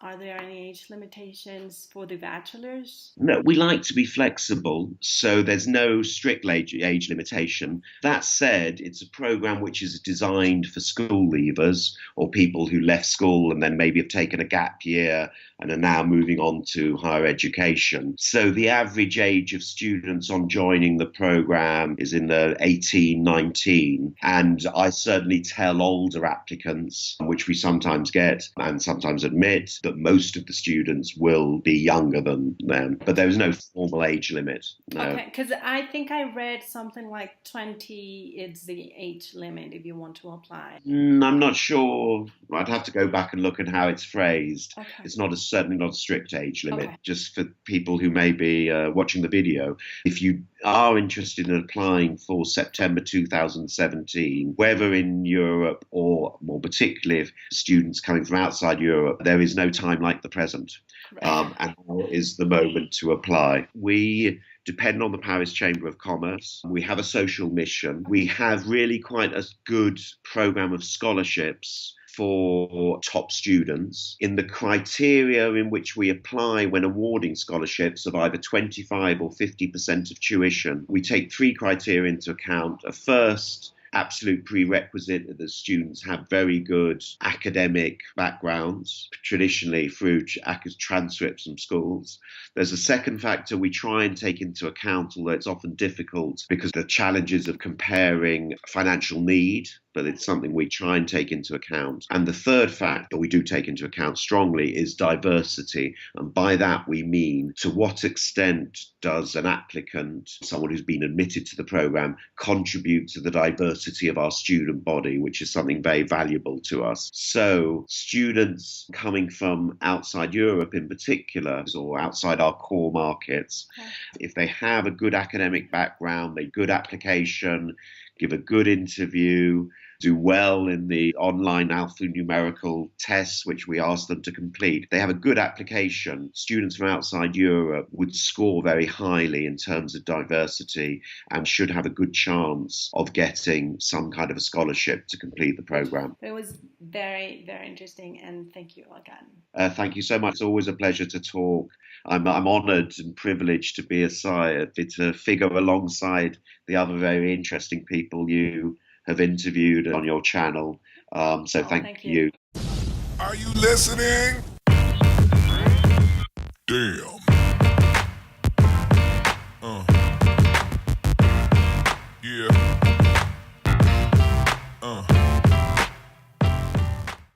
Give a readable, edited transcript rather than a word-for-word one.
Are there any age limitations for the bachelors? No, we like to be flexible, so there's no strict age limitation. That said, it's a program which is designed for school leavers or people who left school and then maybe have taken a gap year and are now moving on to higher education. So the average age of students on joining the program is in the 18, 19. And I certainly tell older applicants, which we sometimes get and sometimes admit, that most of the students will be younger than them. But there is no formal age limit. No. Okay, because I think I read something like 20 is the age limit if you want to apply. I'm not sure. I'd have to go back and look at how it's phrased. Okay. It's certainly not a strict age limit, Okay. just for people who may be watching the video. If you are interested in applying for September 2017, whether in Europe or more particularly if students coming from outside Europe, there is no time like the present. And now is the moment to apply. We depend on the Paris Chamber of Commerce. We have a social mission. We have really quite a good program of scholarships for top students. In the criteria in which we apply when awarding scholarships of either 25 or 50% of tuition, we take three criteria into account. A first absolute prerequisite that the students have very good academic backgrounds, traditionally through transcripts from schools. There's a second factor we try and take into account, although it's often difficult because of the challenges of comparing financial need, but it's something we try and take into account. And the third factor we do take into account strongly is diversity. And by that we mean, to what extent does an applicant, someone who's been admitted to the program, contribute to the diversity of our student body, which is something very valuable to us. So students coming from outside Europe in particular, or outside our core markets, if they have a good academic background, a good application, give a good interview, do well in the online alphanumerical tests, which we ask them to complete. They have a good application. Students from outside Europe would score very highly in terms of diversity and should have a good chance of getting some kind of a scholarship to complete the program. It was very, very interesting, and thank you again. Thank you so much. It's always a pleasure to talk. I'm honoured and privileged to be to figure alongside the other very interesting people you have interviewed on your channel. So thank you. Are you listening? Damn.